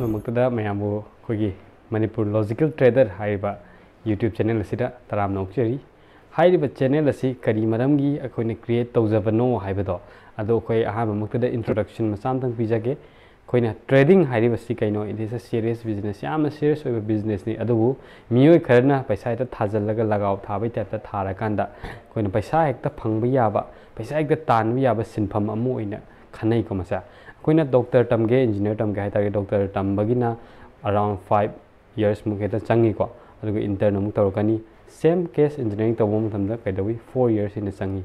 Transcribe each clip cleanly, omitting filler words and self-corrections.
अहमद मैमू अखोगी Manipur logical trader है यूट्यूब चैनल असिदा तराम नौचरी हाइरिबा चैनल असी करी मरमगी अखोने क्रिएट तौजबनो हाइबदो अदो अखोय अहमद इंट्रोडक्शन मसामतंग पिजागे अखोयना ट्रेडिंग हाइरिबसी कइनो it is a serious business याम सीरियस ओइबा बिजनेस नि अदुबु मियोय खरना पैसा हेता थाजलगा लगाव थाबै टाइपता थाराकांदा अखोयना पैसा हेक्ता फंगबा याबा पैसा हेक्ता तानबा याबा सिनफम अमु ओइना खनै को मसा अखोयना डॉक्टर तमगे इंजीनियर तमगे हाइतागे डॉक्टर तमबगिना अराउंड 5 years मुकेता चंगी को अदुगो इंटर्न अमु तौरकनी सेम केस इंजीनियरिंग तौबो मतमदा कैदवी 4 years इन चंगी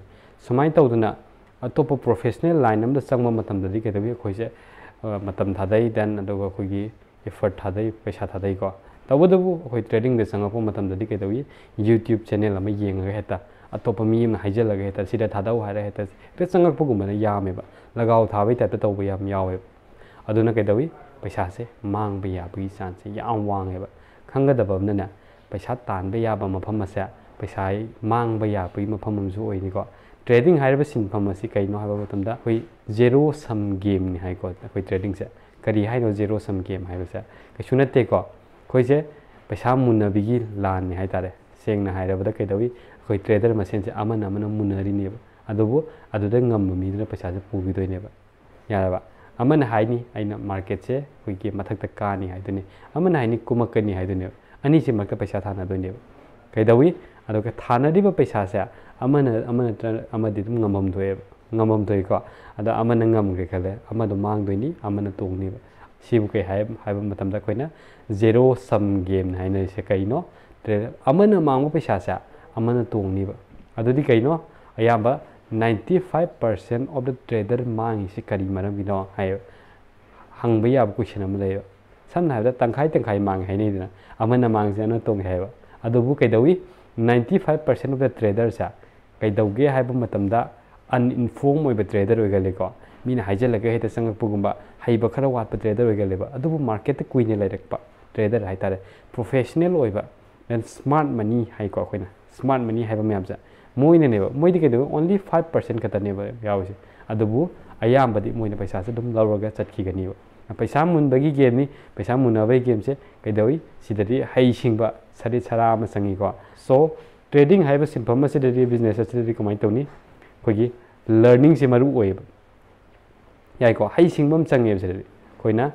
सुमाय तौदना अतोप प्रोफेशनल लाइन अमदा चंगबा मतमददी कैदवी अखोयसे मतम थादै देन अदुगो अखोगी एफर्ट थादै पैसा थादै को तौबदबु अखोय ट्रेडिंग दे चंगपो मतमददी कैदवी यूट्यूब चैनल अमा येंगा हेता अतोप मी अमना हाइजलगा हेता सिदा थादौ हारा हेता ते चंगपगुमना यामेबा लगाव थाबै तत तौबा याम यावे अदुना कैदवी पैसा से मांग याबगी चांस याम वांगेबा खंगदबमना पैसा तानबे याबा मफम से पैसा मांग याबगी मफम अमसु ओइनिको ट्रेडिंग हाइरबा सिनफम असि कइनो हाबा मतमदा कोई जेरो सम गेम नि हाइको कोई ट्रेडिंग से करी हाइनो जेरो सम गेम हाइबसे कैसु नते को खोइसे पैसा मुनबिगी लान नि हाइतारे सेंगना हाइरबदा कैदवी कोई ट्रेडर मसेन से अमन अमन मुनरिनेबा अदुबु अदुदा ngam मीदना पैसा से पुबिदोइनेबा यारबा अमन हाइनी आइना मार्केट से कोई मथक कानी हाइदुने अमन हाइनी कुमकनी हाइदुने अनी से मक पैसा थाना दोने कैदवी अदुगा थानदिबा पैसा से अमन अमन अमदि दुम ngam दोय को अदा अमन ngam के खले अमदो मांग दोइनी अमन तोंगनी सिबु के हाइबा मतमदा कोइना जेरो सम गेम हाइना से कइनो अमन मांग पैसा से अमन तोंगनी अदुदि कइनो अयाबा 95% of the trader मांग से करी मरम बिनो हाय हंग बया क्वेश्चन अम ले सम हाइबदा तंखाई मांग हाइनीदना अमन मांग से न तोंग हाइबा अदुबु कैदवी 95% of the trader सा कैदौगे हाइबा मतमदा अनइन्फॉर्म ओइबा ट्रेडर ओइगलेको मीना हाइजलगा हेता संगपुगुंबा हाइबा खरा वाट ट्रेडर ओइगलेबा अदुबु मार्केट कुइने लाइरकपा ट्रेडर हाइतारे प्रोफेशनल ओइबा देन स्मार्ट मनी हाइको अखोइना स्मार्ट मनी हाइबा म्यामजा मोइनेनेबा मोइदि कैदो ओनली 5% खतनेबा यावसे अदुबु अयामबदि मोइने पैसा से दुम लौरगा चटखिगनिबा पैसा मुनबगी गेम नि पैसा मुनबई गेम से कैदवी सिददि हाइसिंगबा सरि छरा म संगीको सो ट्रेडिंग हाइबा सिंफम से बिजनेस से कमाई तौनी कोई लर्निंग से मरु ओइबा याइको हाइसिंगबम चंगेब से कोइना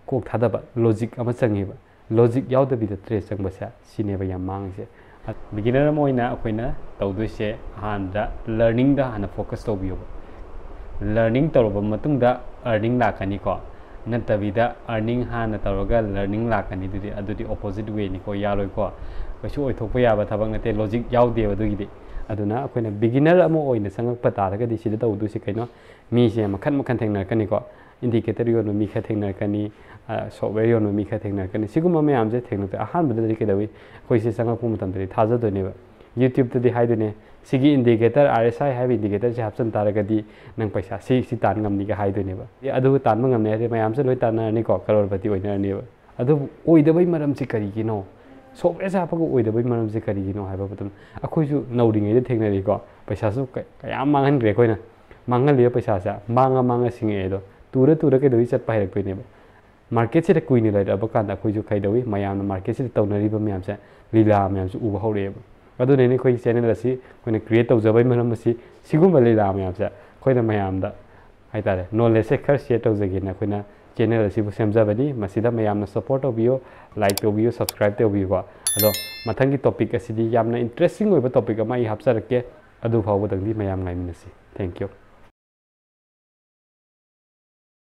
कोक थादबा लॉजिक अमा चंगेबा लॉजिक यावदबिदा ट्रेड चंगबसे सिनेबा या मांग से बिगिनर मोइना अखोइना तौदुसे हानदा लर्निंग दा हाना फोकस तौबियो लर्निंग तौरबा मतुंगदा अर्निंग लाकनी को नतबिदा अर्निंग हाना तौरगा लर्निंग लाकनी दुदि अदुदि ऑपोजिट वे नि को यालोय को कैसु ओइथोकपा याबा थबक नते लॉजिक यावदेबा दुगिदि अदुना अखोइना बिगिनर अमो ओइना संगकपा तारगदि सिदा तौदुसे कैनो मीसे मखन मखन थेंगनरकनी को इंडिकेटर योनो मी खा थेंगनरकनी सॉफ्टवेयर योनो मी खा थेंगनरकनी सिगुम मयामजे थेंगनते अहानबदि कैदवी कोइसे संगकपु मतमदि थाजदोनेबा यूट्यूब तदि हाइदुने सिगी इंडिकेटर RSI हाइब इंडिकेटर से हापसन तारगदि नंग पैसा सी तान ngam नि ga हाइदुनेबा अदु तान ngam ने मयामसे लोय तानरनी को करोड़पति ओइनरनेबा अदु ओइदबै मरम से करिगिनो सॉफ्टवेयर हापगो ओइदबै मरम से करिगिनो हाइबा बतम अखोइसु नौरिङै थेंगनरी को पैसा सु कयाम मांगनग्रे कोइना मांगलिया पैसा सा मांगा सिंगेदो तुरा कैदवी चटपा हाइरक्तोइनेबा मार्केट से कुइने लाइरबा कांदा अखोइसु कैदवी मयाम मार्केट से तौनरिबा मयामसे लीला मयामसु उबा हौरेबा अदुनेने कोइ चैनल असि कोइने क्रिएट तौजबै मरम असि सिगुम लीला मयामसे कोइना मयामदा हाइतारे नॉलेज से खर शेयर तौजगेना कोइना चैनल असि बु सेमजाबनी मसिदा मयामना सपोर्ट तौबियो लाइक तौबियो सब्सक्राइब तौबियो अदो मथंगी टॉपिक असि यामना इंटरेस्टिंग ओइबा टॉपिक अमा इ हापसरके अदु फावबदंगी मयाम गाइमिनसि थैंक यू।